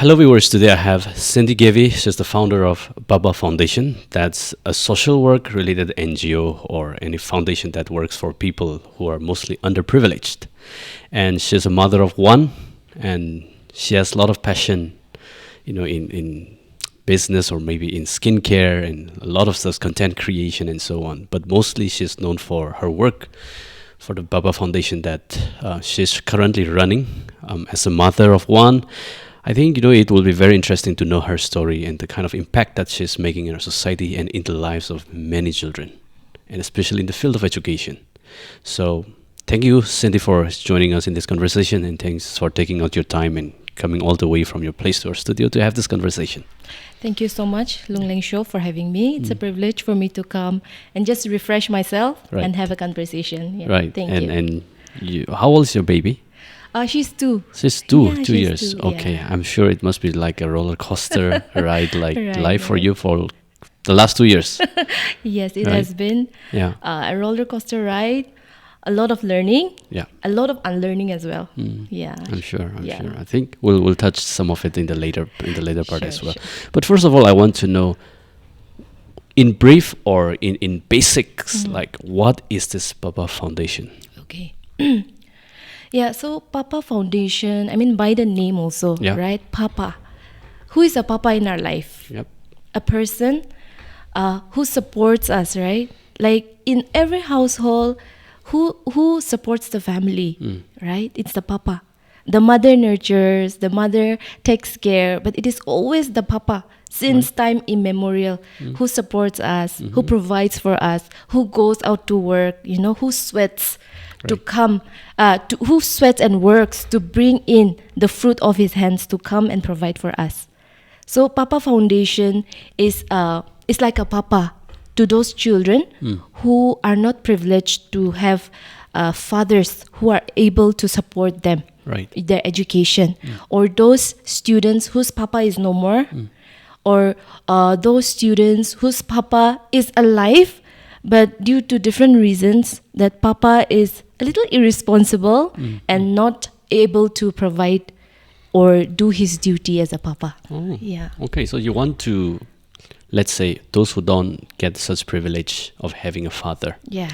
Hello viewers, today I have Cindy Gavi. She's the founder of Baba Foundation. That's a social work related NGO or any foundation that works for people who are mostly underprivileged. And she's a mother of one, and she has a lot of passion, in business or maybe in skincare and a lot of stuff, content creation and so on. But mostly she's known for her work for the Baba Foundation that she's currently running as a mother of one. I think, it will be very interesting to know her story and the kind of impact that she's making in our society and in the lives of many children, and especially in the field of education. So thank you, Cindy, for joining us in this conversation, and thanks for taking out your time and coming all the way from your place to our studio to have this conversation. Thank you so much, Lungleng Show, for having me. It's a privilege for me to come and just refresh myself and have a conversation. Yeah, right. Thank you. And how old is your baby? She's 2. She's 2, Yeah, 2 she's years. 2, Okay, yeah. I'm sure it must be like a roller coaster ride, like Right, life for right. you for the last 2 years. Yes, it Right. has been Yeah, a roller coaster ride, a lot of learning, yeah. a lot of unlearning as well. Yeah. I'm sure. I'm Yeah. sure. I think we'll touch some of it in the later part Sure, as well. sure. But first of all, I want to know, in brief or in basics, like what is this Baba Foundation? Okay. Yeah, so Papa Foundation, I mean, by the name also, Yeah. right? Papa. Who is a papa in our life? Yep. A person who supports us, right? Like in every household, who supports the family, right? It's the papa. The mother nurtures, the mother takes care, but it is always the papa since time immemorial who supports us, who provides for us, who goes out to work, who sweats to come, who sweats and works to bring in the fruit of his hands to come and provide for us. So Papa Foundation is like a papa to those children who are not privileged to have fathers who are able to support them, Right. their education, or those students whose papa is no more, or those students whose papa is alive, but due to different reasons, that papa is a little irresponsible and not able to provide or do his duty as a papa. Oh. Yeah. Okay, so you want to, let's say, those who don't get such privilege of having a father, Yeah.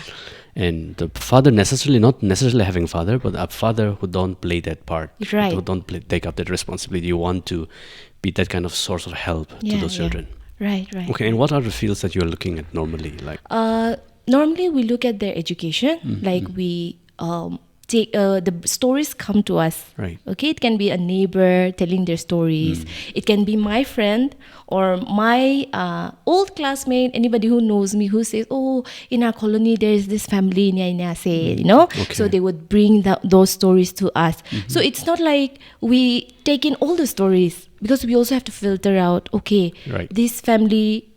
and the father not necessarily having a father, but a father who don't play that part, Right. who don't take up that responsibility. You want to be that kind of source of help to Yeah, those yeah. children. Right. Okay, and what are the fields that you're looking at normally? Like, Normally we look at their education, like we take the stories come to us. Right. Okay, it can be a neighbor telling their stories. It can be my friend or my old classmate, anybody who knows me, who says, "Oh, in our colony there is this family in Yainase," Okay. So they would bring those stories to us. So it's not like we take in all the stories, because we also have to filter out. Okay, Right. this family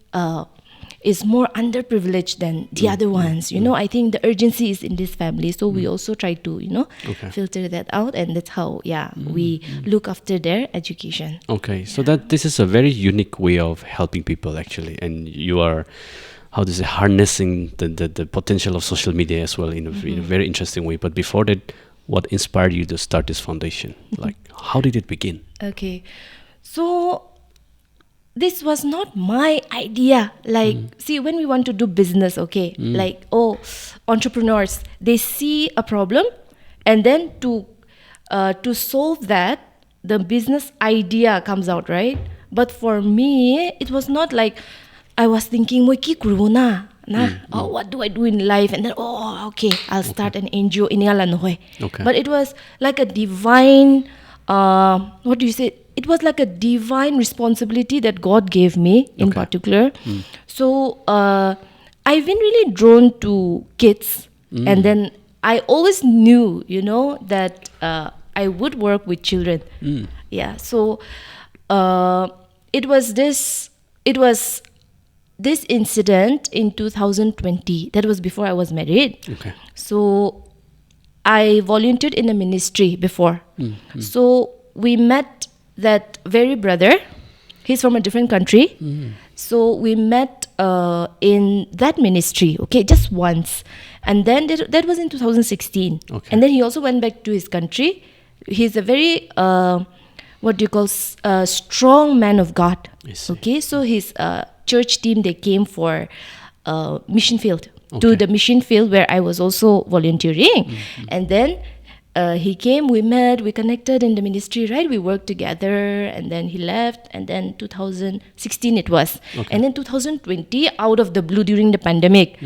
is more underprivileged than the other ones. I think the urgency is in this family, so we also try to Okay. filter that out, and that's how we look after their education. okay, so that this is a very unique way of helping people actually, and you are, how to say, harnessing the potential of social media as well in a very interesting way. But before that, what inspired you to start this foundation? Like, how did it begin? Okay, so this was not my idea. Like, see, when we want to do business, okay, like, entrepreneurs, they see a problem, and then to solve that, the business idea comes out, right? But for me, it was not like I was thinking, what do I do in life? And then, okay, I'll start an NGO in Yalan. Okay. But it was like a divine, what do you say? It was like a divine responsibility that God gave me in Okay. particular. So I've been really drawn to kids, and then I always knew, that I would work with children. Yeah. So it was this incident in 2020. That was before I was married. Okay. So I volunteered in a ministry before. So we met that very brother. He's from a different country. So we met in that ministry, okay, just once. And then that was in 2016. Okay. And then he also went back to his country. He's a very what do you call a strong man of God. I see. Okay, so his church team, they came for mission field, to Okay. the mission field where I was also volunteering. And then he came, we met, we connected in the ministry, right? We worked together, and then he left, and then 2016 it was. Okay. And then 2020, out of the blue during the pandemic,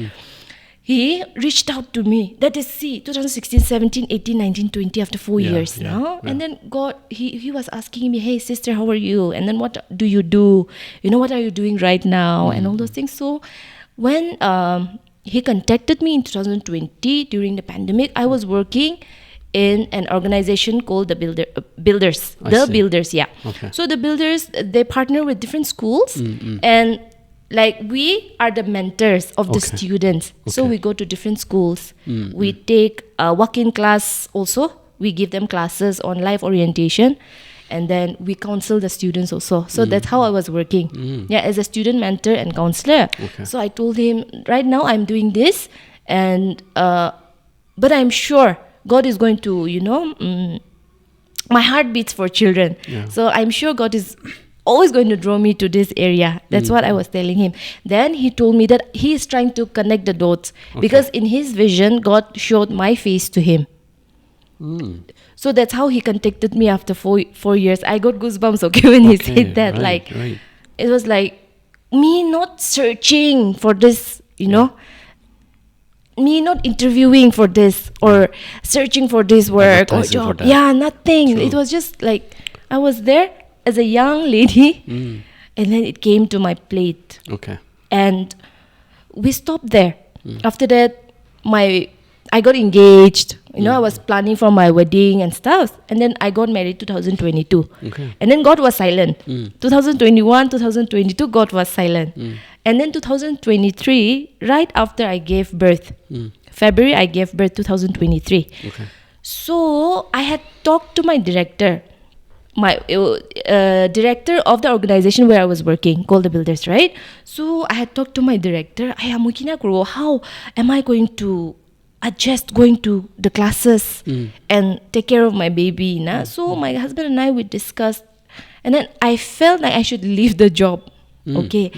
he reached out to me. That is, 2016, 17, 18, 19, 20, after 4 Yeah, years yeah, now. yeah. And then God, he was asking me, hey, sister, how are you? And then what do you do? You know, what are you doing right now? And all those things. So when he contacted me in 2020 during the pandemic, I was working in an organization called the Builders. I The see. Builders, yeah. Okay. So the Builders, they partner with different schools, and like we are the mentors of the Okay. students. So Okay. we go to different schools. We take a walk-in class also. We give them classes on life orientation, and then we counsel the students also. So that's how I was working. Yeah, as a student mentor and counselor. Okay. So I told him, right now I'm doing this, and but I'm sure God is going to, my heart beats for children. Yeah. So I'm sure God is always going to draw me to this area. That's what I was telling him. Then he told me that he is trying to connect the dots, because in his vision, God showed my face to him. So that's how he contacted me after 4 years. I got goosebumps, okay, when he Okay, said that. right, Like, right. it was like me not searching for this, me not interviewing for this or searching for this work or Advertising for job. that. Yeah, nothing. True. It was just like I was there as a young lady, and then it came to my plate, Okay. and we stopped there. After that, I got engaged. I was planning for my wedding and stuff, and then I got married 2022. Okay. And then God was silent. 2021, 2022, God was silent. And then 2023, right after I gave birth, February I gave birth 2023. Okay. So I had talked to my director, my director of the organization where I was working, called the Builders, right? So I had talked to my director. How am I going to adjust going to the classes and take care of my baby? So my husband and I, we discussed, and then I felt like I should leave the job. Okay.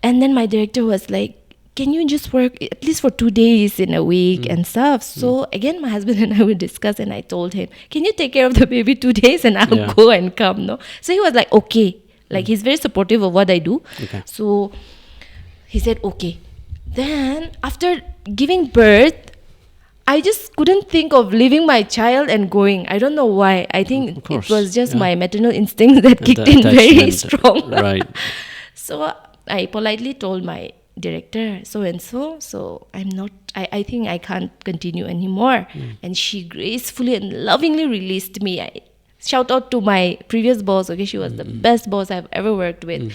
And then my director was like, can you just work at least for 2 days in a week and stuff? So again, my husband and I would discuss, and I told him, can you take care of the baby 2 days and I'll Yeah. go and come, no? So he was like, okay. Like, he's very supportive of what I do. Okay. So he said, okay. Then after giving birth, I just couldn't think of leaving my child and going. I don't know why. I think Of course, it was just yeah. my maternal instincts that kicked The in very attachment, strong. Right. So I politely told my director, so and so, I think I can't continue anymore. And she gracefully and lovingly released me. I shout out to my previous boss, okay, she was the best boss I've ever worked with.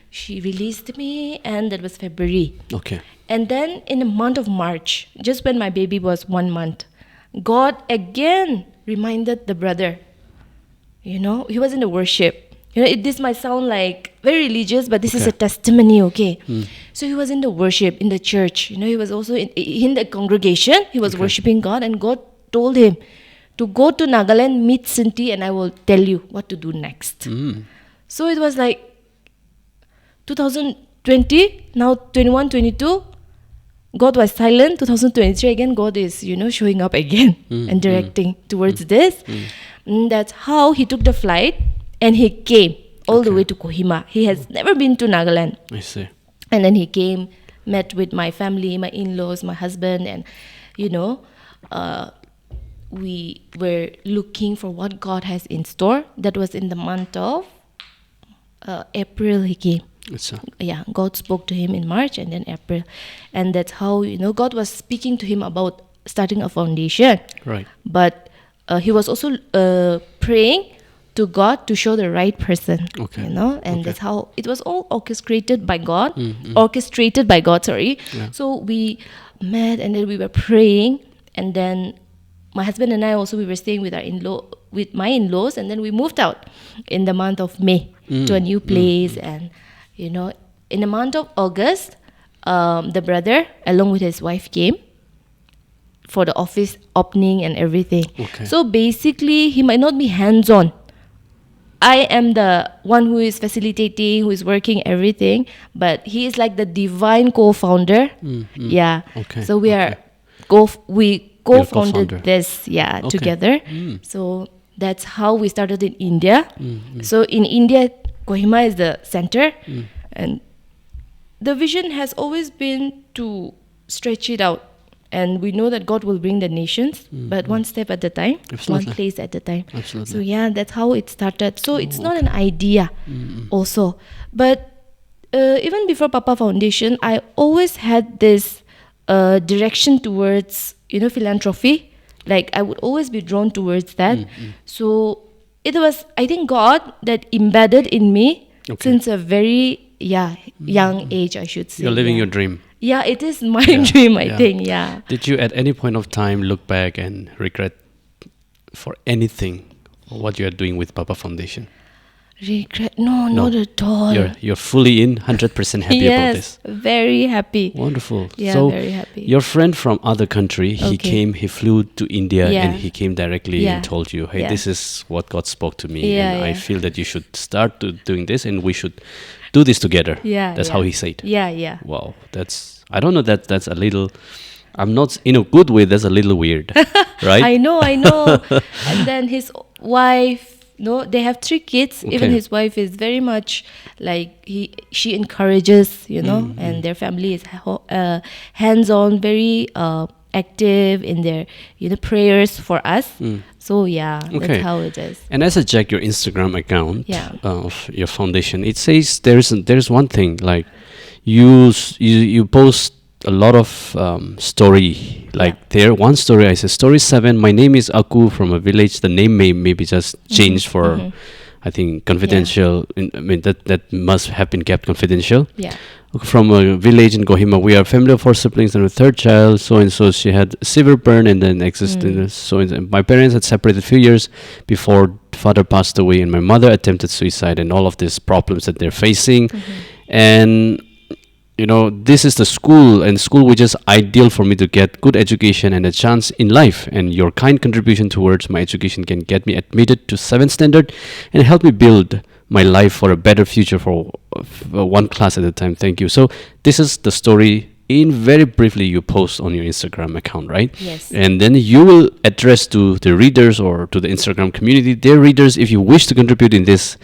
She released me, and that was February. Okay. And then in the month of March, just when my baby was 1 month, God again reminded the brother, he was in the worship. This might sound like very religious, but this is a testimony, okay? So he was in the worship, in the church. He was also in the congregation. He was worshiping God, and God told him to go to Nagaland, meet Sinti, and I will tell you what to do next. So it was like 2020, now 21, 22, God was silent. 2023 again, God is, showing up again and directing towards this. That's how he took the flight, and he came all the way to Kohima. He has never been to Nagaland. I see. And then he came, met with my family, my in-laws, my husband, and, we were looking for what God has in store. That was in the month of April he came. God spoke to him in March and then April. And that's how, God was speaking to him about starting a foundation. Right. But he was also praying to God to show the right person. Okay. And that's how it was all orchestrated by God. Sorry. Yeah. So we met, and then we were praying, and then my husband and I also, we were staying with my in-laws, and then we moved out in the month of May to a new place. And in the month of August, the brother along with his wife came for the office opening and everything. Okay. So basically, he might not be hands-on, I am the one who is facilitating, who is working everything, but he is like the divine co-founder. Yeah. Okay, So we okay. we co-founder. co-founded this, Okay. together. So that's how we started in India. So in India, Kohima is the center, and the vision has always been to stretch it out. And we know that God will bring the nations, but one step at a time, Absolutely. one place at a time. Absolutely. So yeah, that's how it started. So it's not an idea also. But even before Papa Foundation, I always had this direction towards, philanthropy. Like I would always be drawn towards that. So it was, I think, God that embedded in me Okay. since a very young age, I should say. You're living yeah. your dream. Yeah, it is my dream, I Yeah. think. Yeah. Did you at any point of time look back and regret for anything what you are doing with Papa Foundation? Regret? No, not at all. You're fully in, 100% happy about this. Yes, very happy. Wonderful. Yeah, So very happy. your friend from other country, he Okay. flew to India Yeah. and he came directly Yeah. and told you, hey, Yeah. this is what God spoke to me Yeah, and I yeah. feel that you should start doing this and we should do this together. Yeah, That's how he said. Yeah, yeah. Wow, I don't know, that's a little, I'm not in a good way, that's a little weird, right? I know. And then his wife, they have 3 kids. Even Okay. his wife is very much like she encourages, and their family is hands-on, very active in their prayers for us. So yeah, Okay. that's how it is. And as I check your Instagram account Yeah. of your foundation, it says there's one thing like you post a lot of story. Like there, one story I said, story 7. My name is Aku from a village. The name may be just changed for, I think, confidential. I mean that must have been kept confidential. Yeah. From a village in Kohima, we are a family of 4 siblings and a third child. So and so, she had severe burn and then existed. So my parents had separated a few years before father passed away, and my mother attempted suicide, and all of these problems that they're facing, and this is the school, and school was just ideal for me to get good education and a chance in life. And your kind contribution towards my education can get me admitted to 7th standard and help me build my life for a better future for one class at a time. Thank you. So this is the story in very briefly you post on your Instagram account, right? Yes. And then you will address to the readers or to the Instagram community, their readers, if you wish to contribute in his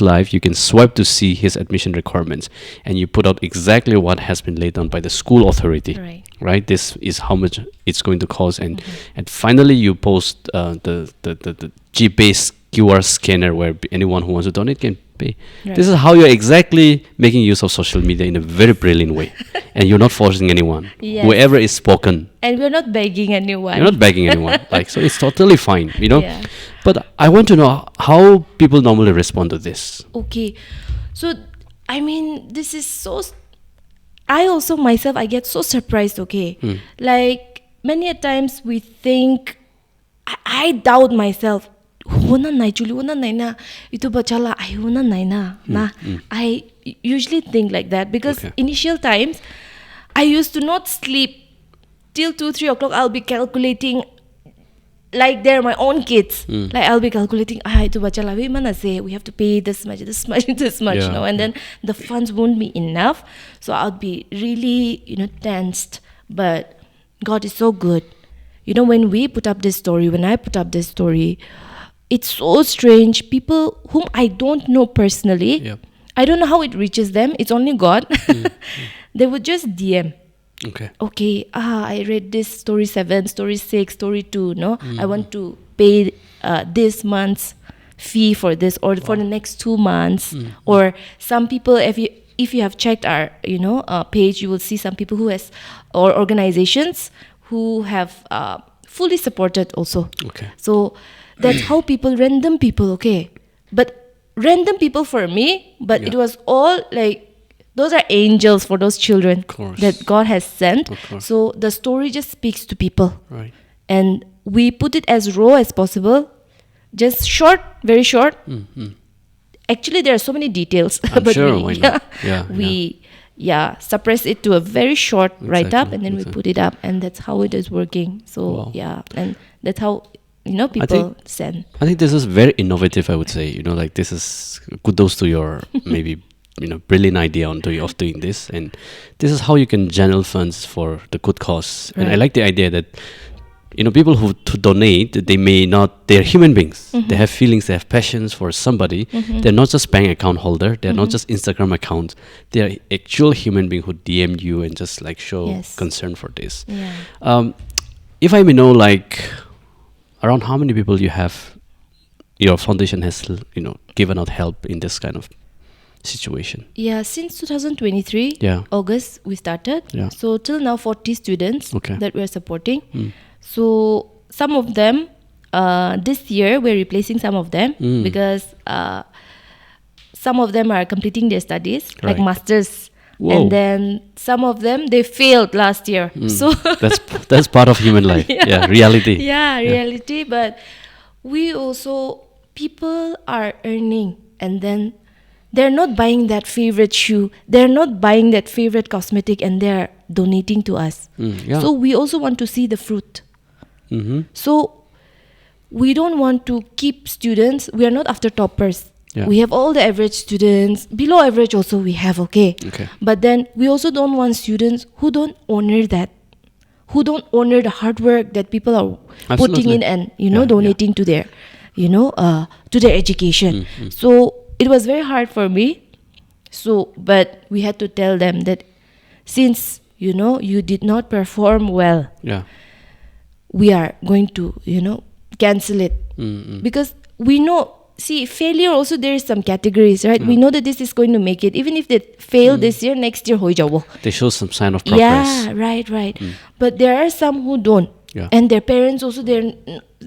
life, you can swipe to see his admission requirements, and you put out exactly what has been laid down by the school authority. Right? This is how much it's going to cost, and finally you post the G-based QR scanner where anyone who wants to donate can pay. Right. This is how you're exactly making use of social media in a very brilliant way, and you're not forcing anyone. Yes. Whoever is spoken, And we're not begging anyone. you're not begging anyone. So it's totally fine, Yeah. But I want to know how people normally respond to this. Okay. So, I mean, this is so... I also myself, I get so surprised, okay? Like, many a times we think... I doubt myself. Hona nai chuli, hona nai na. Itu bachala, ay hona nai na. I usually think like that because Okay. initial times, I used to not sleep till 2-3 o'clock. I'll be calculating like they're my own kids. Like I'll be calculating, itu bachala, we mana say we have to pay this much, this much, Yeah. and then the funds won't be enough. So I'll be really, tensed. But God is so good. When we put up this story, when I put up this story, it's so strange. People whom I don't know personally, Yep. I don't know how it reaches them. It's only God. They would just DM. Okay, I read this story 7, story 6, story 2. No, I want to pay this month's fee for this, or for the next 2 months. Or some people, if you have checked our page, you will see some people who has, or organizations who have fully supported also. Okay. So that's how random people, okay. But random people for me, but it was all like, those are angels for those children course. that God has sent. Of course. So the story just speaks to people. Right. And we put it as raw as possible. Just short, very short. Actually, there are so many details. I'm sure, why not? We suppress it to a very short write-up, Exactly, and then we exactly. put it up. And that's how it is working. So, Wow. and that's how people send. I think this is very innovative, I would say. Like this is kudos to your maybe brilliant idea of doing this, and this is how you can channel funds for the good cause. And I Right. like the idea that people who to donate, they may not, they're human beings. They have feelings, they have passions for somebody. They're not just bank account holder, they're not just Instagram accounts. They're actual human being who DM you and just like show Yes. concern for this. Yeah. If I may know, like around how many people your foundation has given out help in this kind of situation? Yeah, since 2023, Yeah. August, we started. Yeah. So till now, 40 students Okay. that we're supporting. So some of them, this year, we're replacing some of them because some of them are completing their studies, like Right. masters. Whoa. And then some of them, they failed last year. So That's part of human life. Yeah, reality. yeah, reality. But we also, people are earning, and then they're not buying that favorite shoe, they're not buying that favorite cosmetic, and they're donating to us. Yeah. So we also want to see the fruit. So we don't want to keep students, we are not after toppers. Yeah. We have all the average students, below average also we have, okay. But then we also don't want students who don't honor that, who don't honor the hard work that people are putting Absolutely. in, and Yeah, donating to their to their education. So it was very hard for me. So but we had to tell them that since you did not perform well, Yeah. we are going to cancel it. Because we know, see, failure also, there is some categories, right? We know that this is going to make it, even if they fail this year, next year hoi jabo. They show some sign of progress. Yeah, right. But there are some who don't. Yeah. And their parents also,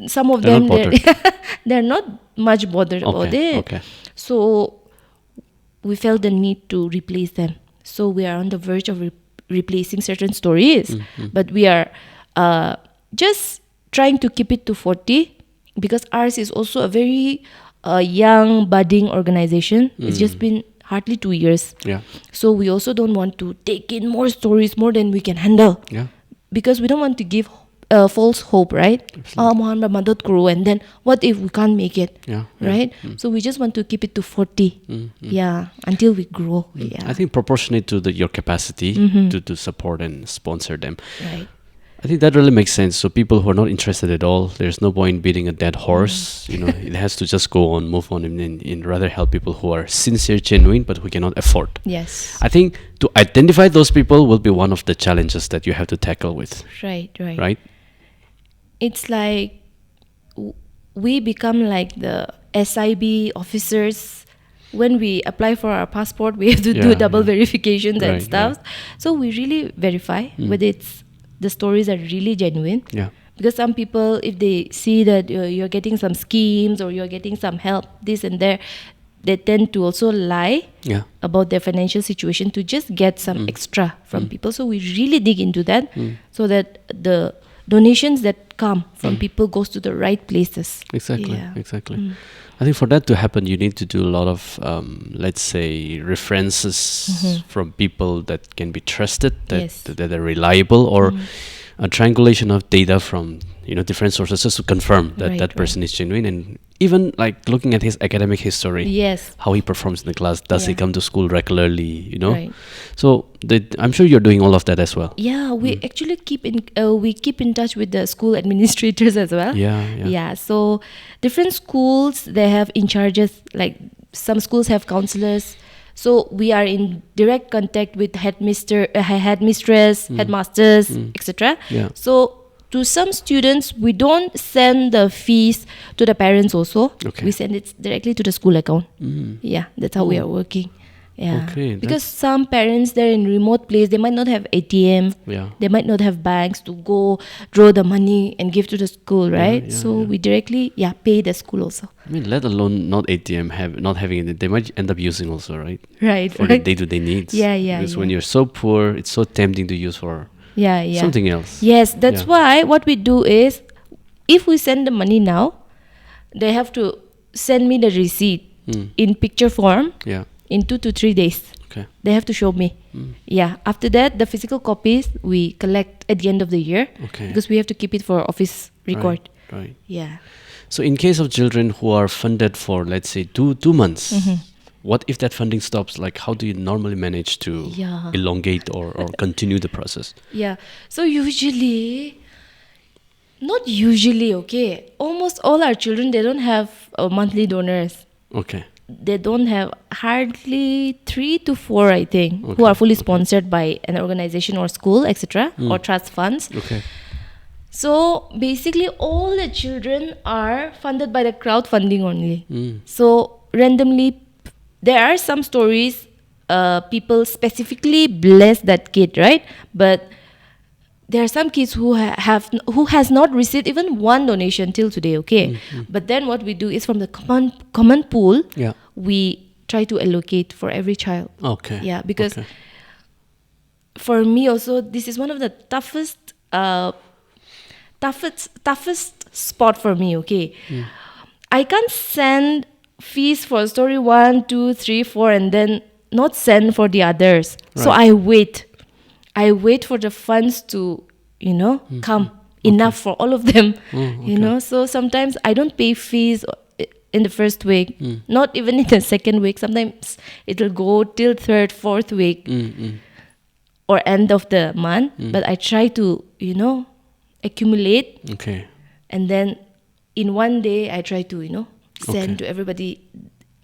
some of They're them, not they're not much bothered about it. Okay. So we felt the need to replace them. So we are on the verge of replacing certain stories. But we are just trying to keep it to 40, because ours is also a very young, budding organization. It's just been hardly 2 years. Yeah. So we also don't want to take in more stories, more than we can handle. Yeah. Because we don't want to give false hope, right? Muhammad madad karo, and then what if we can't make it? Yeah. Right? So we just want to keep it to 40. Yeah, until we grow. Yeah. I think proportionate to your capacity to support and sponsor them. Right. I think that really makes sense. So people who are not interested at all, there's no point beating a dead horse. It has to just go on, move on, and rather help people who are sincere, genuine, but who cannot afford. Yes. I think to identify those people will be one of the challenges that you have to tackle with, Right. right? It's like we become like the SIB officers. When we apply for our passport, we have to do double verifications and Right, stuff. So we really verify whether the stories are really genuine. Yeah. Because some people, if they see that you're getting some schemes or you're getting some help, this and there, they tend to also lie Yeah. about their financial situation to just get some extra from people. So we really dig into that so that the donations that come from people goes to the right places. Exactly. Yeah. Exactly. I think for that to happen, you need to do a lot of, let's say, references from people that can be trusted, that are reliable, or a triangulation of data from different sources just to confirm that that person is genuine, and even like looking at his academic history, Yes. how he performs in the class, does he Yeah. come to school regularly, Right. So I'm sure you're doing all of that as well. Yeah, we actually keep in touch with the school administrators as well. Yeah. So different schools, they have in charges, like some schools have counselors. So we are in direct contact with headmistress, headmasters, etc. Yeah. So to some students, we don't send the fees to the parents also. Okay. We send it directly to the school account. Yeah, that's how we are working. Yeah. Okay, Because some parents, they're in remote place, they might not have ATM. Yeah. They might not have banks to go draw the money and give to the school, right? We directly pay the school also. I mean, let alone not ATM not having it, they might end up using also, right? Right. For the day-to-day needs. Yeah. Because when you're so poor, it's so tempting to use for Yeah. something else. Yes, that's Yeah. why what we do is, if we send the money now, they have to send me the receipt in picture form Yeah. in 2 to 3 days. Okay. They have to show me. Yeah. After that, the physical copies we collect at the end of the year. Okay. Because we have to keep it for office record. Right. Yeah. So in case of children who are funded for, let's say, two months, what if that funding stops? Like, how do you normally manage to Yeah. elongate or continue the process? Yeah. So usually, not usually, okay. Almost all our children, they don't have monthly donors. Okay. They don't have hardly 3 to 4, I think, who Okay, are fully sponsored by an organization or school, etc., or trust funds. Okay. So basically, all the children are funded by the crowdfunding only. Mm. So randomly, there are some stories, people specifically bless that kid, right? But there are some kids who who has not received even one donation till today. Okay, but then what we do is from the common pool, Yeah. we try to allocate for every child. Okay. Yeah, because Okay. for me also, this is one of the toughest spot for me. Okay, I can't send fees for story 1, 2, 3, 4, and then not send for the others. So Right. I wait for the funds to come enough for all of them. So sometimes I don't pay fees in the first week, not even in the second week. Sometimes it will go till third, fourth week or end of the month, but I try to accumulate, Okay. and then in one day I try to send to everybody.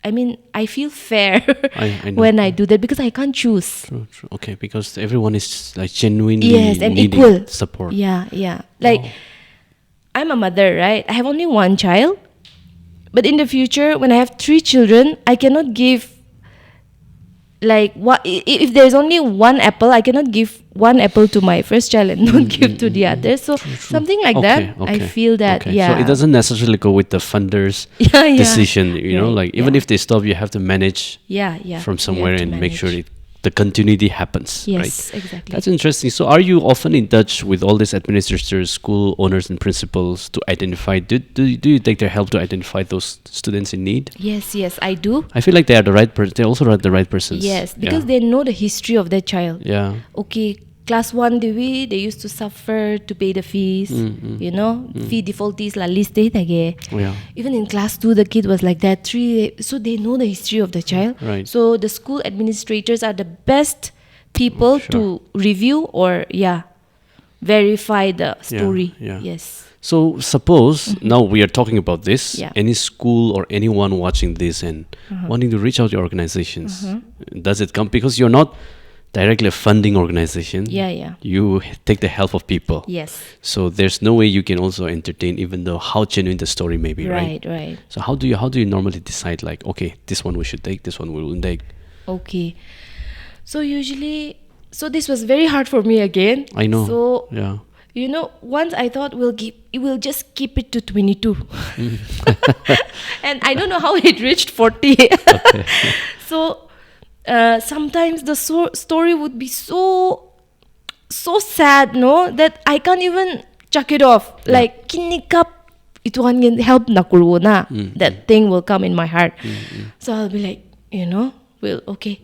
I mean, I feel fair I know. when I do that because I can't choose. True. Okay, because everyone is like genuinely Yes, and needing equal support. Yeah. Like, I'm a mother, right? I have only one child, but in the future, when I have 3 children, I cannot give like what if there's only one apple. I cannot give one apple to my first child and not give to the others. So something like that. I feel that. Okay. Yeah. So it doesn't necessarily go with the funders' Yeah. decision. You know, Right, like even yeah. if they stop, you have to manage Yeah. from You somewhere have to and make sure manage. the continuity happens. Yes, Right. exactly. That's interesting. So, are you often in touch with all these administrators, school owners, and principals to identify? Do you take their help to identify those students in need? Yes, I do. I feel like they are the right person. They also are the right persons. Yes, because yeah. they know the history of their child. Yeah. Okay, class 1 they used to suffer to pay the fees. Fee defaultees la list they thage. Yeah. Even in class 2 the kid was like that. 3, so they know the history of the child. Right. So the school administrators are the best people Sure. to review or verify the story. yeah. Yes. So suppose now we are talking about this. Yeah. Any school or anyone watching this and wanting to reach out to organizations, does it come because you're not directly a funding organization? Yeah. You take the help of people. Yes. So there's no way you can also entertain, even though how genuine the story may be, right? Right. So how do you normally decide, like, okay, this one we should take, this one we won't take? Okay. So usually, this was very hard for me again. I know. So Yeah. once I thought we'll just keep it to 22, and I don't know how it reached 40. Okay. So sometimes the story would be so sad, no, that I can't even chuck it off. Like kinikap itu can help nakurwo na. That thing will come in my heart. So I'll be like, well, okay,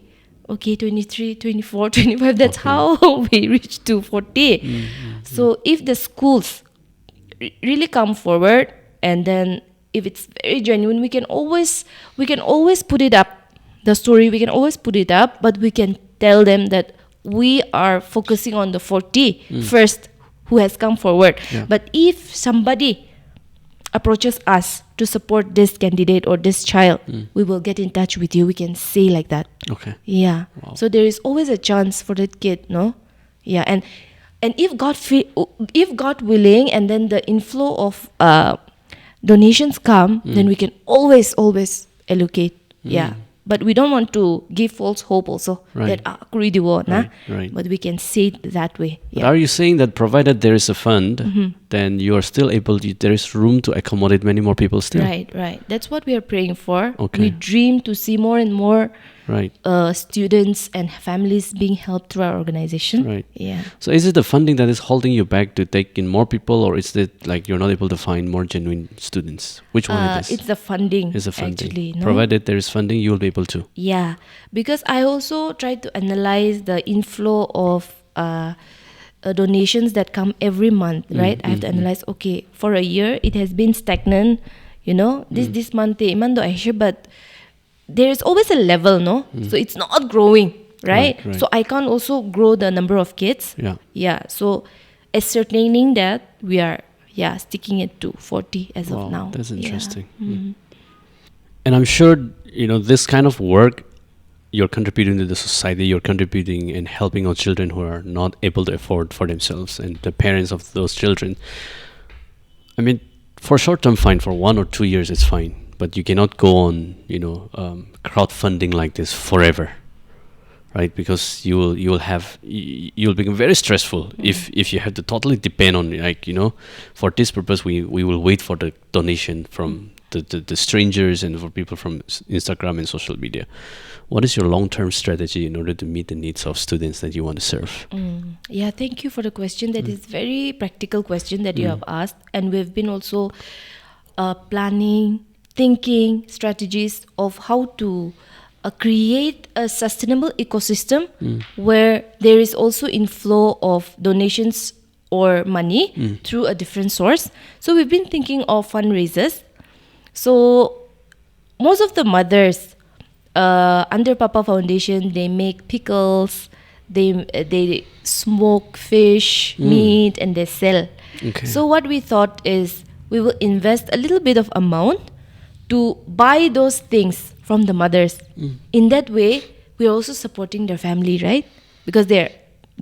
23, 24, 25. That's how we reach to 40. So if the schools really come forward, and then if it's very genuine, we can always put it up. The story, we can always put it up, but we can tell them that we are focusing on the 40 first who has come forward. Yeah. But if somebody approaches us to support this candidate or this child, we will get in touch with you. We can say like that. Okay. Yeah. Wow. So there is always a chance for that kid, no? Yeah. And if God willing, and then the inflow of donations come, then we can always allocate. Yeah. But we don't want to give false hope also. Right. That kuri diwo na. Right. But we can say it that way. But Yeah. are you saying that provided there is a fund, then you are still there is room to accommodate many more people still? Right. That's what we are praying for. Okay. We dream to see more and more Right. students and families being helped through our organization. Right. Yeah. So is it the funding that is holding you back to take in more people, or is it like you're not able to find more genuine students? Which one it is? It's the funding. It's the funding. Actually, no? Provided there is funding, you will be able to. Yeah, because I also tried to analyze the inflow of donations that come every month, right? I have to analyze, okay, for a year it has been stagnant, this month iman do aisha, but there is always a level, no? So it's not growing, right? Right. So I can't also grow the number of kids. Yeah. So ascertaining that, we are sticking it to 40 as of now. That's interesting. And I'm sure, this kind of work, you're contributing to the society, you're contributing and helping our children who are not able to afford for themselves and the parents of those children. I mean, for short term, fine. For 1 or 2 years, it's fine. But you cannot go on, crowdfunding like this forever, right? Because you'll become very stressful if you have to totally depend on, for this purpose, we will wait for the donation from the strangers and for people from Instagram and social media. What is your long-term strategy in order to meet the needs of students that you want to serve? Yeah, thank you for the question. That is very practical question that you have asked. And we've been also planning, thinking strategies of how to create a sustainable ecosystem where there is also inflow of donations or money through a different source. So we've been thinking of fundraisers. So most of the mothers under Papa Foundation, they make pickles, they smoke fish, meat, and they sell. Okay. So what we thought is we will invest a little bit of amount to buy those things from the mothers. In that way, we're also supporting their family, right? Because their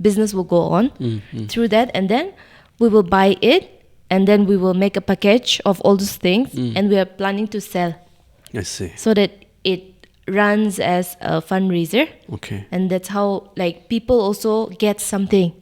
business will go on through that, and then we will buy it, and then we will make a package of all those things, and we are planning to sell. I see. So that it runs as a fundraiser. Okay. And that's how people also get something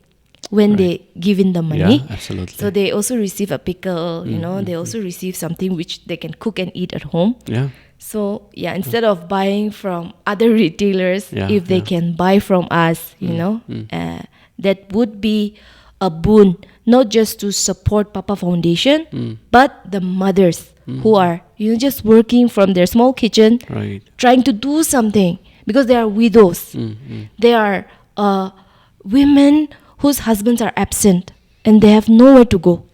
when they give in the money. Yeah, absolutely. So they also receive a pickle, they also receive something which they can cook and eat at home. Yeah. So instead of buying from other retailers, if they can buy from us, that would be a boon, not just to support Papa Foundation, but the mothers who are just working from their small kitchen, Right. trying to do something, because they are widows. They are women whose husbands are absent and they have nowhere to go.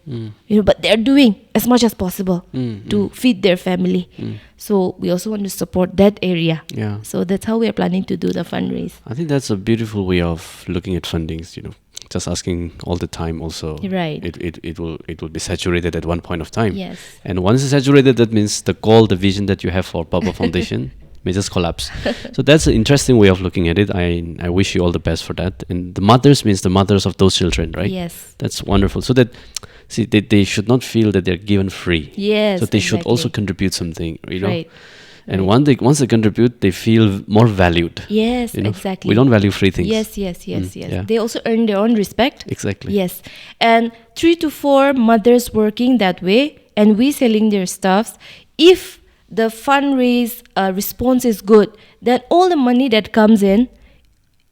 But they're doing as much as possible to feed their family. So we also want to support that area. Yeah. So that's how we are planning to do the fundraise. I think that's a beautiful way of looking at fundings, just asking all the time also. Right. It will be saturated at one point of time. Yes. And once it's saturated, that means the goal, the vision that you have for Papa Foundation may just collapse. So that's an interesting way of looking at it. I wish you all the best for that. And the mothers means the mothers of those children, right? Yes. That's wonderful. So that, they should not feel that they're given free. Yes. So they should also contribute something, Right. And once they contribute, they feel more valued. Yes, exactly. We don't value free things. Yes. Yeah. They also earn their own respect. Exactly. Yes. And 3 to 4 mothers working that way and we selling their stuffs. If the fundraise response is good, then all the money that comes in,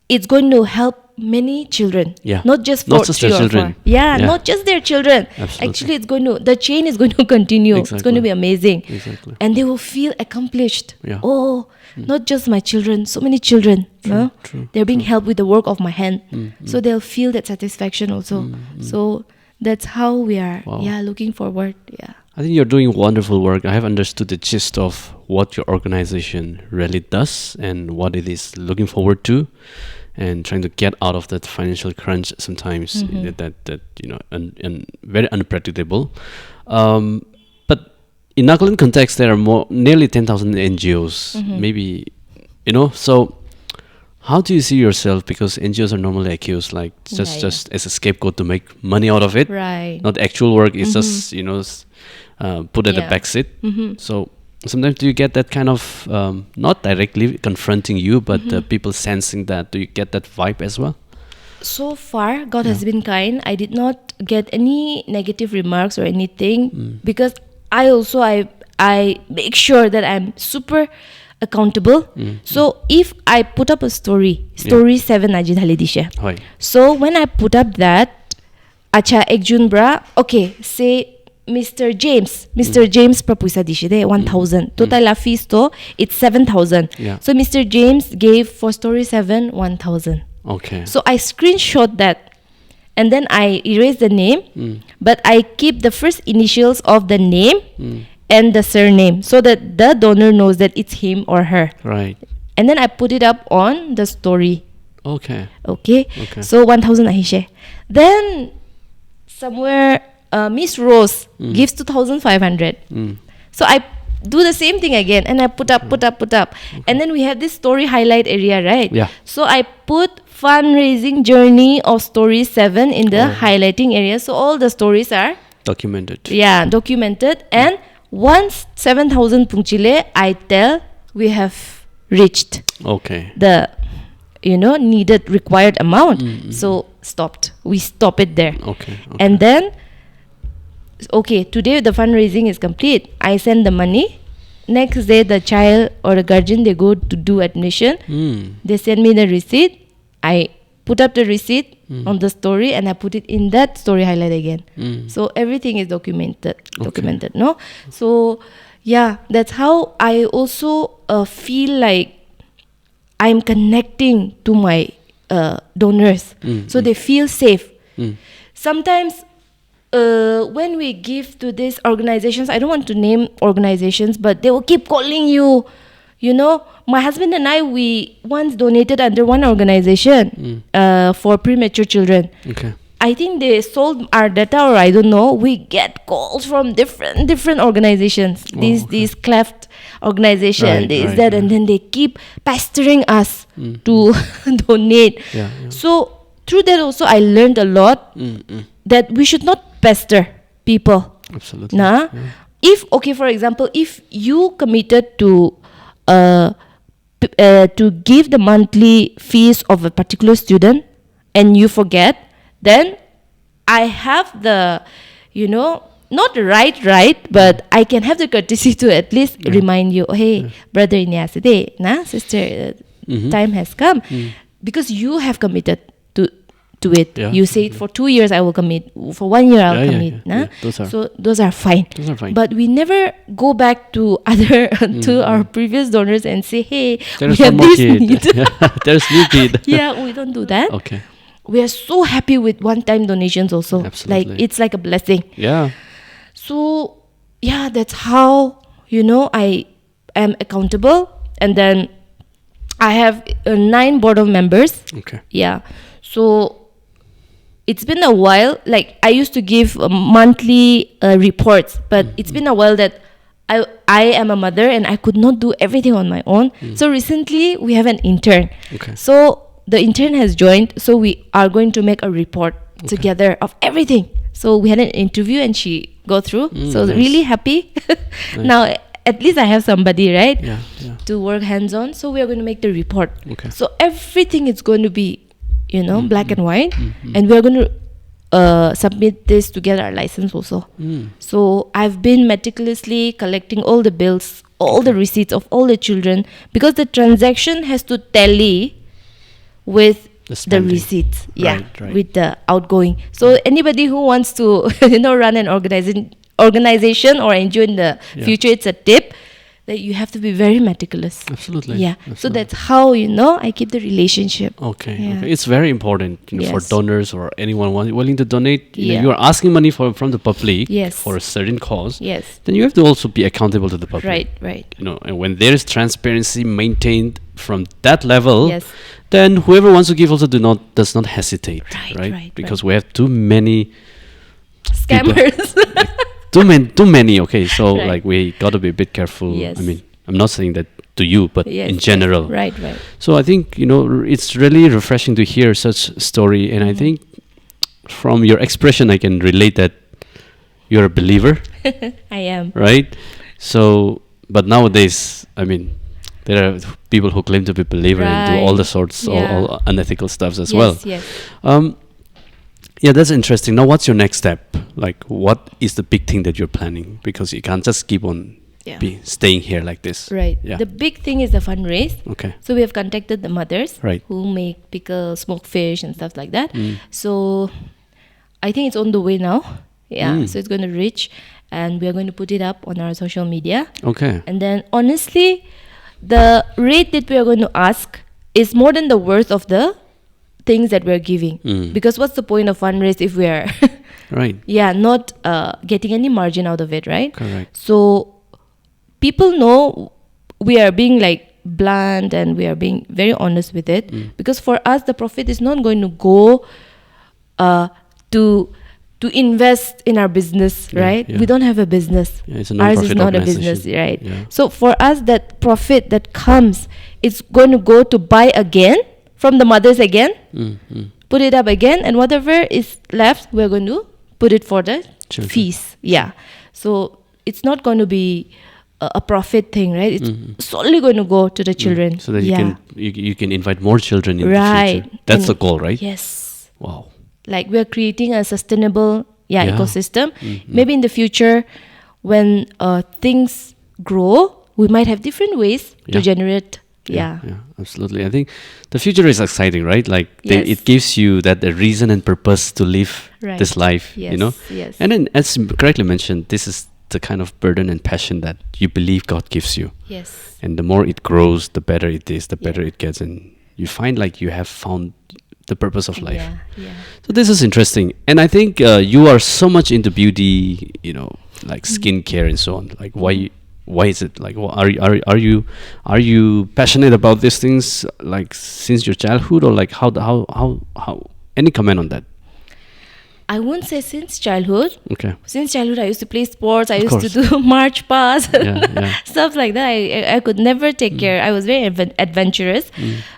it's going to help many children. Yeah. Not just Not just their 3 or 4. children. Yeah, not just their children. Absolutely. Actually, the chain is going to continue. Exactly. It's going to be amazing. Exactly. And they will feel accomplished. Yeah. Oh, not just my children, so many children. True, They're being helped with the work of my hand. So they'll feel that satisfaction also. So that's how we are looking forward. Yeah. I think you're doing wonderful work. I have understood the gist of what your organization really does and what it is looking forward to, and trying to get out of that financial crunch sometimes that very unpredictable. But in Nagaland context, there are nearly 10,000 NGOs, maybe, so how do you see yourself? Because NGOs are normally accused just as a scapegoat to make money out of it. Right. Not actual work. It's just, put at the back seat. So sometimes do you get that kind of, not directly confronting you, but people sensing that? Do you get that vibe as well? So far, God has been kind. I did not get any negative remarks or anything because I make sure that I'm super accountable. So if I put up a story 7 aja dhali dishe. Hoi. So when I put up that, acha ekjun bra, okay, say Mr. James prapuisa dishe de 1,000. Total la fees to it's 7,000. Yeah. So Mr. James gave for story 7 1,000. Okay. So I screenshot that and then I erase the name, but I keep the first initials of the name and the surname so that the donor knows that it's him or her. Right. And then I put it up on the story. Okay. Okay. So 1,000 I share. Then somewhere Miss Rose gives 2,500. So I do the same thing again and I put up. And then we have this story highlight area, right? Yeah. So I put fundraising journey of story 7 in the highlighting area. So all the stories are Documented. documented. And once 7,000 pungchile, I tell we have reached Okay. the needed required amount. So we stop it there. Okay. And then today the fundraising is complete. I send the money. Next day the child or the guardian, they go to do admission. They send me the receipt. I put up the receipt on the story and I put it in that story highlight again. So everything is documented. No. So yeah, that's how I also feel like I'm connecting to my donors. So they feel safe. Sometimes when we give to these organizations, I don't want to name organizations, but they will keep calling you. My husband and I, we once donated under one organization for premature children. Okay. I think they sold our data, or I don't know. We get calls from different organizations. These cleft organization, that, and then they keep pestering us to donate. Yeah. So through that also, I learned a lot that we should not pester people. Absolutely. Nah? For example, if you committed to give the monthly fees of a particular student and you forget, then I have the, not right, but I can have the courtesy to at least remind you, hey, brother in today, sister, time has come, because you have committed to it. Yeah, you say for 2 years I will commit, for 1 year I'll commit. Yeah. Those are fine. But we never go back to to our previous donors and say, hey, there's we have one more this kid. need. There's new kid. Yeah, we don't do that. Okay. We are so happy with one-time donations also. Absolutely. Like it's like a blessing. Yeah. So yeah, that's how I am accountable. And then I have 9 board of members. Okay. Yeah. So it's been a while. Like I used to give monthly reports, but it's been a while that I am a mother and I could not do everything on my own. So recently we have an intern. Okay. So the intern has joined. So we are going to make a report together of everything. So we had an interview and she go through. So nice. Really happy. Nice. Now at least I have somebody, right? Yeah. To work hands-on. So we are going to make the report. Okay. So everything is going to be, black and white. And we are going to submit this to get our license also. So I've been meticulously collecting all the bills, all the receipts of all the children, because the transaction has to tally with the receipts. Yeah, right. with the outgoing. So anybody who wants to run an organization or NGO in the future, it's a tip that you have to be very meticulous. Absolutely. Yeah. Absolutely. So that's how I keep the relationship. Okay. Yeah. Okay. It's very important, for Yes. donors or anyone willing to donate. Yeah. You are asking money from the public Yes. for a certain cause. Yes. Then you have to also be accountable to the public. Right. And when there is transparency maintained from that level, Yes. then whoever wants to give also does not hesitate. Right. Because we have too many. Scammers. Too many. Okay, so Right. we got to be a bit careful. Yes. I mean, I'm not saying that to you, but in general. Right. So I think it's really refreshing to hear such story, and I think from your expression I can relate that you're a believer, I am. right? So, but nowadays, I mean, there are people who claim to be believer and do all the sorts, all unethical stuffs as well. Yes. Yeah, that's interesting. Now, what's your next step? Like, what is the big thing that you're planning? Because you can't just keep on staying here like this. Right. Yeah. The big thing is the fundraise. Okay. So we have contacted the mothers Right. who make pickle, smoked fish and stuff like that. So I think it's on the way now. Yeah. So it's going to reach, and we are going to put it up on our social media. Okay. And then honestly, the rate that we are going to ask is more than the worth of the things that we're giving. Because what's the point of fundraise if we're Right. not getting any margin out of it, right? Correct. So people know we are being like blunt and we are being very honest with it, because for us the profit is not going to go to invest in our business, right? yeah. We don't have a business. Yeah, it's a Ours is non-profit not a organization. business, right? Yeah. So for us, that profit that comes, it's going to go to buy again from the mothers again, put it up again, and whatever is left, we're going to put it for the Children. fees. Yeah. So it's not going to be a profit thing, right? It's solely going to go to the children. So that yeah. you can invite more children in the Right. future. That's the And- goal, right? Yes. Wow. Like we're creating a sustainable Yeah. ecosystem. Maybe in the future, when things grow, we might have different ways Yeah. to generate. Yeah. Yeah, absolutely. I think the future is exciting, right? Like Yes. it gives you that the reason and purpose to live Right. this life, you Yes, know. yes. And then, as correctly mentioned, this is the kind of burden and passion that you believe God gives you. Yes. And the more it grows, the better it is, the better Yeah. it gets, and you find like you have found the purpose of life. Yeah. Yeah. So this is interesting, and I think you are so much into beauty, you know, like skincare and so on. Like why is it like? Are you passionate about these things like since your childhood, or like how? Any comment on that? I won't say since childhood. Okay. Since childhood, I used to play sports. I Of used to do march pass, Yeah. stuff like that. I could never take care. I was very adventurous.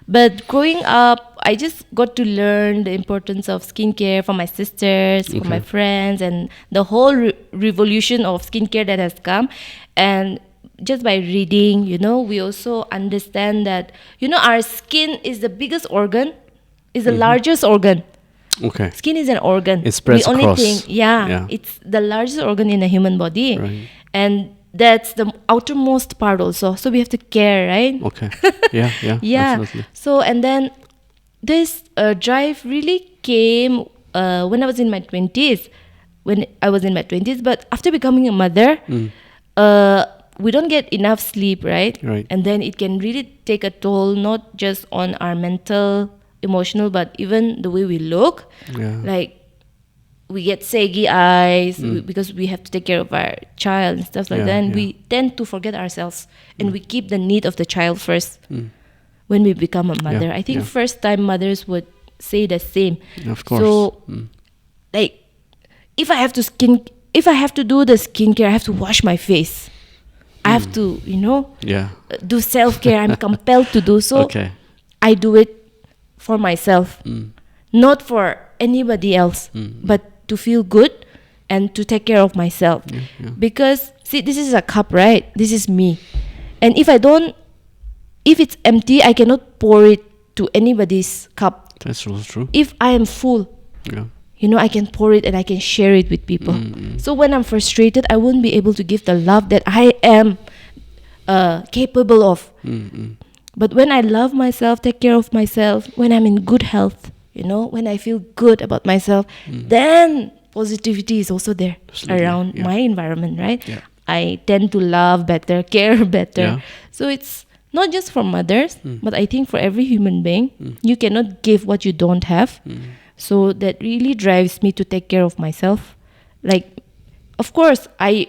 But growing up, I just got to learn the importance of skincare from my sisters, from my Okay. friends, and the whole revolution of skincare that has come. And just by reading, we also understand that, our skin is the biggest organ, is the largest organ. Okay. Skin is an organ. It spreads the only across. thing, Yeah. it's the largest organ in a human body, Right. and that's the outermost part also. So we have to care, right? Okay. Yeah. Yeah. Absolutely. So and then this drive really came when I was in my 20s. But after becoming a mother, we don't get enough sleep, right? Right. And then it can really take a toll, not just on our mental, emotional, but even the way we look. Yeah. Like we get saggy eyes because we have to take care of our child and stuff like Yeah, that. And yeah. we tend to forget ourselves, and we keep the need of the child first when we become a mother. Yeah, I think yeah. first-time mothers would say the same. Of course. So, like, if I have to do the skincare, I have to wash my face. I have to, Yeah. do self-care. I'm compelled to do so. Okay. I do it for myself, not for anybody else, but to feel good and to take care of myself. Yeah. Because, see, this is a cup, right? This is me. And if it's empty, I cannot pour it to anybody's cup. That's also true. If I am full, Yeah. I can pour it and I can share it with people. So when I'm frustrated, I won't be able to give the love that I am capable of. But when I love myself, take care of myself, when I'm in good health, when I feel good about myself, then positivity is also there Absolutely, around yeah. my environment, right? Yeah. I tend to love better, care better. Yeah. So it's not just for mothers, but I think for every human being, you cannot give what you don't have. So that really drives me to take care of myself. Like, of course, I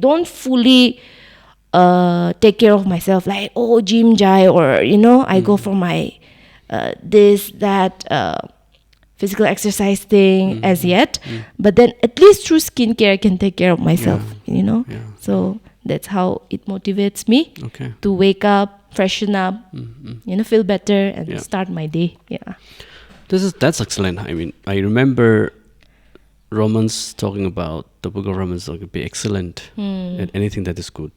don't fully take care of myself, like, gym jai, or I go for my physical exercise thing as yet, but then at least through skincare I can take care of myself. Yeah. So that's how it motivates me Okay. to wake up, freshen up, feel better, and Yeah. start my day. Yeah. That's excellent. I mean, I remember Romans talking about the book of Romans, like, be excellent at anything that is good,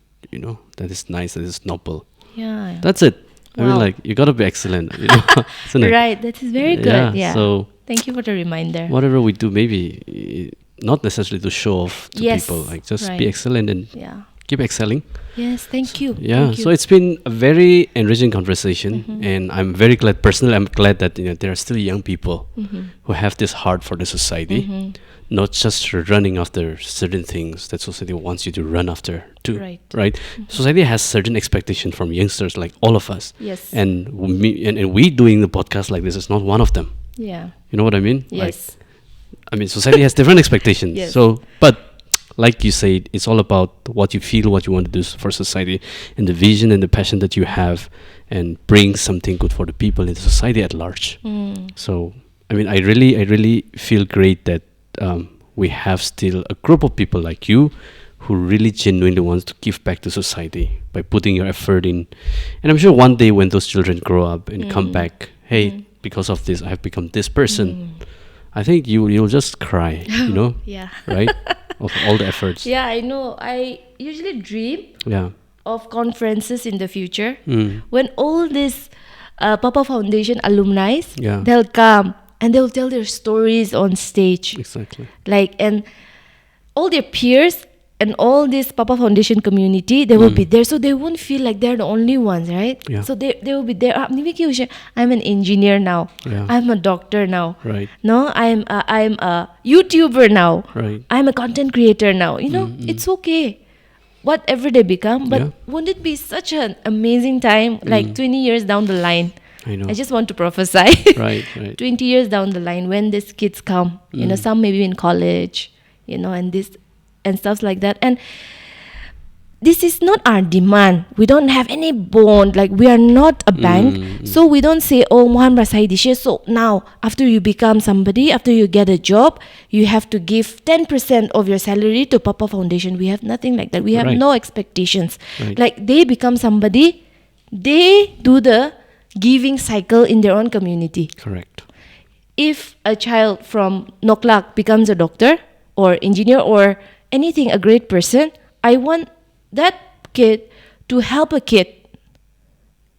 that is nice, that is noble. Yeah. That's it. I mean, Wow. like, you gotta be excellent, isn't it? Right. That is very good. Yeah. So Thank you for the reminder. whatever we do, maybe not necessarily to show off to Yes, people, like just right. be excellent and Yeah. keep excelling. Yes, thank you. Yeah, Thank you. so it's been a very enriching conversation, and I'm very glad. Personally, I'm glad that there are still young people who have this heart for the society, not just running after certain things that society wants you to run after too. Right. Society has certain expectation from youngsters, like all of us, Yes. and we doing the podcast like this is not one of them. Yeah. You know what I mean? Yes. I mean, society has different expectations. Yes. So, but like you said, it's all about what you feel, what you want to do for society, and the vision and the passion that you have, and bring something good for the people in the society at large. So, I mean, I really feel great that we have still a group of people like you who really genuinely wants to give back to society by putting your effort in. And I'm sure one day when those children grow up and come back, hey, because of this, I have become this person. I think you'll just cry, Yeah. right? Of all the efforts. Yeah, I know. I usually dream Yeah. of conferences in the future when all these Papa Foundation alumni, Yeah. they'll come and they'll tell their stories on stage. Exactly. And all their peers and all this Papa Foundation community, they will be there, so they won't feel like they're the only ones, right? Yeah. So they will be there. I'm an engineer now. Yeah. I'm a doctor now. Right. No, I'm a YouTuber now. Right. I'm a content creator now. It's okay, whatever they become. But Yeah. won't it be such an amazing time, like 20 years down the line? I know. I just want to prophesy. Right. 20 years down the line, when these kids come, some maybe in college, and this and stuff like that. And this is not our demand. We don't have any bond. Like, we are not a bank. So we don't say, oh, Muhammad Rasaidi, so now after you become somebody, after you get a job, you have to give 10% of your salary to Papa Foundation. We have nothing like that. We have Right. no expectations. Right. Like, they become somebody, they do the giving cycle in their own community. Correct. If a child from Noklak becomes a doctor or engineer or anything, a great person, I want that kid to help a kid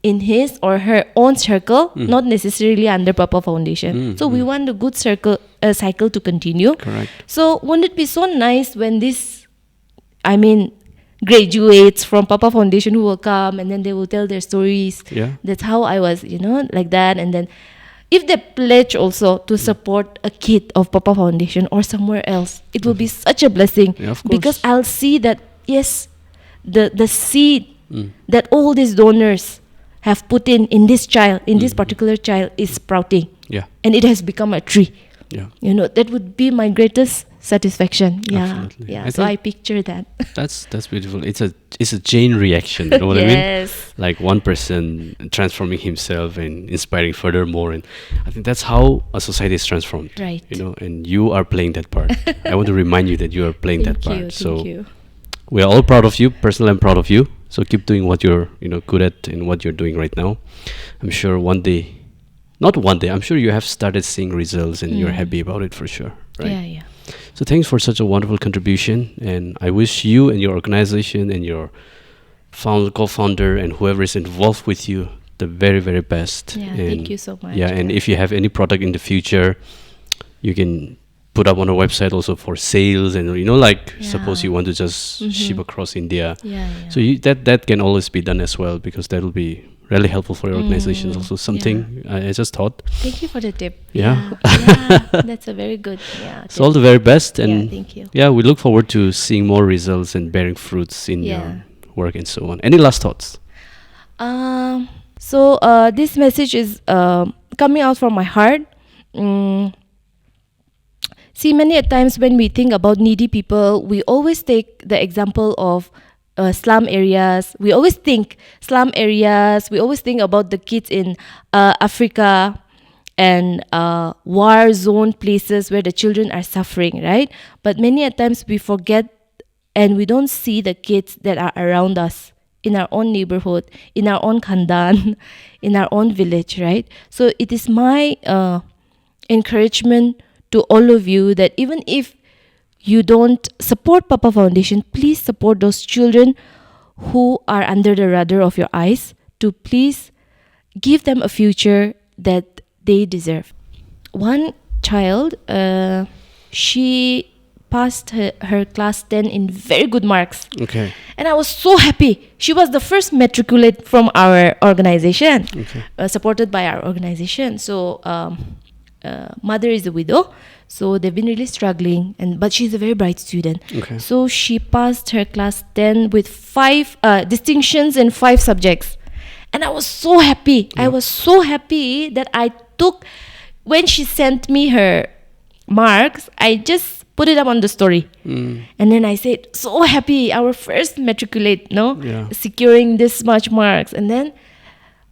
in his or her own circle, not necessarily under Papa Foundation. So we want a good cycle to continue. Correct. So won't it be so nice when this, graduates from Papa Foundation who will come and then they will tell their stories. Yeah. That's how I was, like that. And then if they pledge also to support a kid of Papa Foundation or somewhere else, it will be such a blessing. Yeah, of Because course. I'll see that, yes, the seed that all these donors have put in this child, in this particular child, is sprouting. Yeah. And it has become a tree. Yeah. That would be my greatest satisfaction. Yeah. Absolutely. Yeah. I So I think picture that. That's beautiful. It's a chain reaction. You know what I mean? Yes. Like one person transforming himself and inspiring furthermore, and I think that's how a society is transformed. Right. And you are playing that part. I want to remind you that you are playing that part. Thank So you. we are all proud of you. Personally, I'm proud of you. So keep doing what you're good at and what you're doing right now. I'm sure one day, not one day, I'm sure you have started seeing results and you're happy about it for sure. Right? Yeah. So thanks for such a wonderful contribution, and I wish you and your organization and your co-founder and whoever is involved with you the very, very best. Yeah, And thank you so much. Yeah, and if you have any product in the future, you can put up on our website also for sales, and suppose you want to just ship across India. Yeah. So that can always be done as well, because that will be really helpful for your organizations. Also something I just thought. Thank you for the tip. Yeah. That's a very good. Yeah. So all the very best, and Yeah, thank you. Yeah, we look forward to seeing more results and bearing fruits in your Yeah. work and so on. Any last thoughts? So this message is coming out from my heart. See, many a times when we think about needy people, we always take the example of slum areas. We always think slum areas. We always think about the kids in Africa and war zone places where the children are suffering, right? But many a times we forget and we don't see the kids that are around us in our own neighborhood, in our own khandan, in our own village, right? So it is my encouragement to all of you that even if you don't support Papa Foundation, please support those children who are under the radar of your eyes, to please give them a future that they deserve. One child, she passed her class 10 in very good marks. Okay. And I was so happy. She was the first matriculate from our organization, supported by our organization. So mother is a widow, so they've been really struggling, but she's a very bright student. Okay. So she passed her class 10 with 5 distinctions in 5 subjects. And I was so happy. I was so happy that I took, when she sent me her marks, I just put it up on the story. And then I said, so happy, our first matriculate, securing this much marks. And then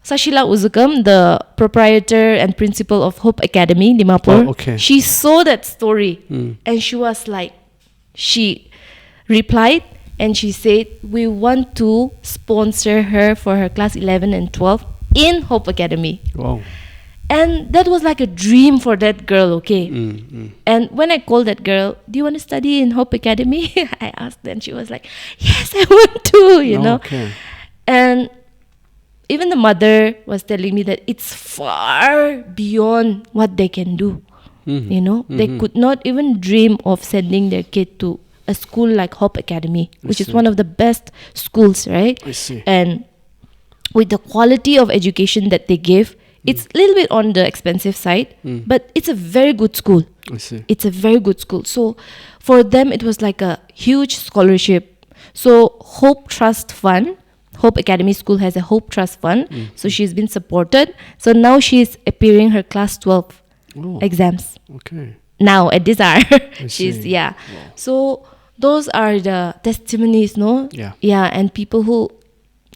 Sashila Uzukam, the proprietor and principal of Hope Academy, Dimapur, she saw that story. And she was like, she replied and she said, we want to sponsor her for her class 11 and 12 in Hope Academy. Wow. And that was like a dream for that girl, okay? And when I called that girl, do you want to study in Hope Academy? I asked her and she was like, yes, I want to, you know. And even the mother was telling me that it's far beyond what they can do. You know, they could not even dream of sending their kid to a school like Hope Academy, which is one of the best schools, right? I see. And with the quality of education that they give, it's a little bit on the expensive side, but it's a very good school. I see. It's a very good school. So for them, it was like a huge scholarship. So Hope Trust Fund, Hope Academy School has a Hope Trust Fund. So she's been supported. So now she's appearing her class 12 exams. Okay. Now at this hour. See. Wow. So those are the testimonies, no? Yeah, and people who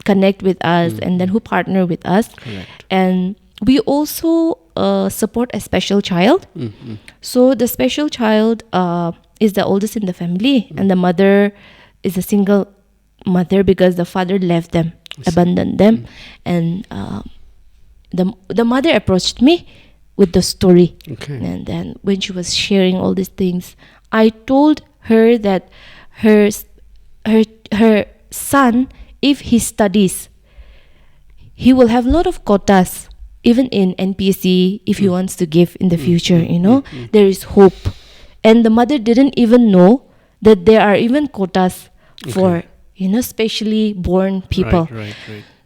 connect with us and then who partner with us. Correct. And we also support a special child. So the special child is the oldest in the family, and the mother is a single mother because the father left them, abandoned them. And the mother approached me with the story. And then when she was sharing all these things, I told her that her son, if he studies, he will have a lot of quotas, even in NPSC, if he wants to give in the future, you know, there is hope. And the mother didn't even know that there are even quotas for, you know, specially born people. Right.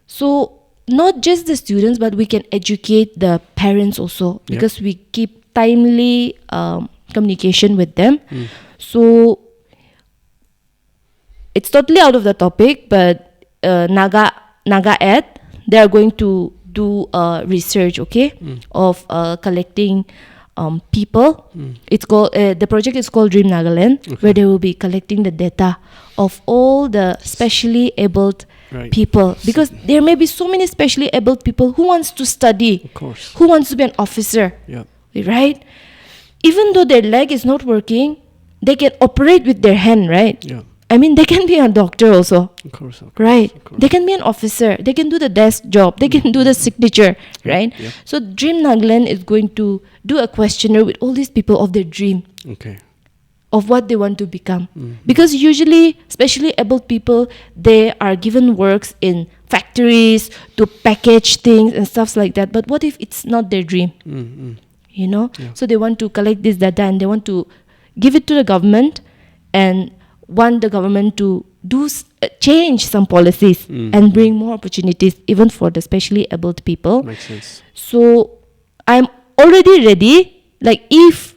So not just the students, but we can educate the parents also, because we keep timely communication with them. So it's totally out of the topic, but Naga Ed, they are going to do research, of collecting people. It's called the project is called Dream Nagaland, where they will be collecting the data of all the specially abled people, because there may be so many specially abled people who wants to study, who wants to be an officer, right? Even though their leg is not working, they can operate with their hand, right? I mean, they can be a doctor also. Of course. Right. They can be an officer. They can do the desk job. They can do the signature, right? So Dream Nagaland is going to do a questionnaire with all these people of their dream. Of what they want to become. Because usually, especially abled people, they are given works in factories to package things and stuff like that. But what if it's not their dream? You know? So they want to collect this data and they want to give it to the government and want the government to do change some policies and bring more opportunities even for the specially abled people. Makes sense. So I'm already ready. Like if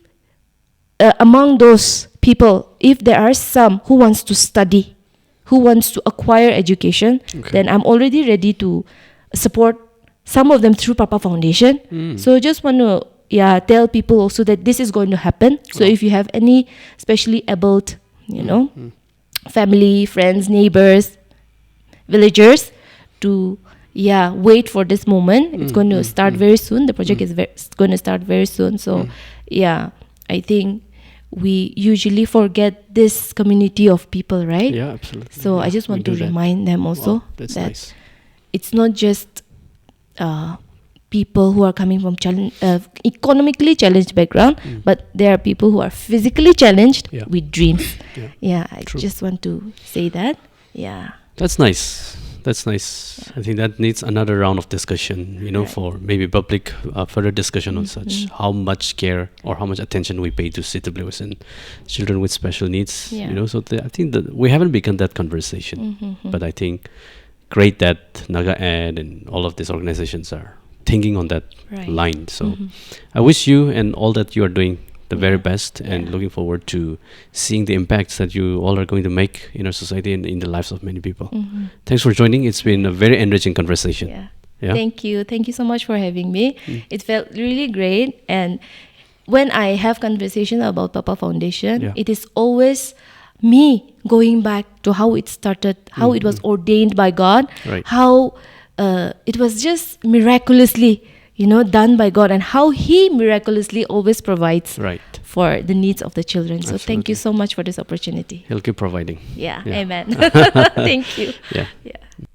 among those people, if there are some who wants to study, who wants to acquire education, then I'm already ready to support some of them through Papa Foundation. So just want to tell people also that this is going to happen. So if you have any specially abled, you know, family, friends, neighbors, villagers, to wait for this moment. It's going to start very soon. The project is going to start very soon. So I think we usually forget this community of people, right? Yeah, absolutely. So I just want to remind them also that's that nice. It's not just people who are coming from economically challenged background, but there are people who are physically challenged with dreams. I True. just want to say that. That's nice. That's nice. I think that needs another round of discussion, Right. for maybe public further discussion on such how much care or how much attention we pay to CWS and children with special needs. Yeah. So I think that we haven't begun that conversation, but I think great that Naga Ed and all of these organizations are thinking on that Right. line. So I wish you and all that you are doing the very best, and Yeah. looking forward to seeing the impacts that you all are going to make in our society and in the lives of many people. Thanks for joining. It's been a very enriching conversation. Yeah. Yeah? Thank you. Thank you so much for having me. It felt really great. And when I have conversation about Papa Foundation, Yeah. it is always me going back to how it started, how it was ordained by God, Right. how it was just miraculously, done by God, and how He miraculously always provides Right. for the needs of the children. So thank Absolutely. you so much for this opportunity. He'll keep providing. Yeah. Yeah. Amen. Thank you. Yeah. Yeah.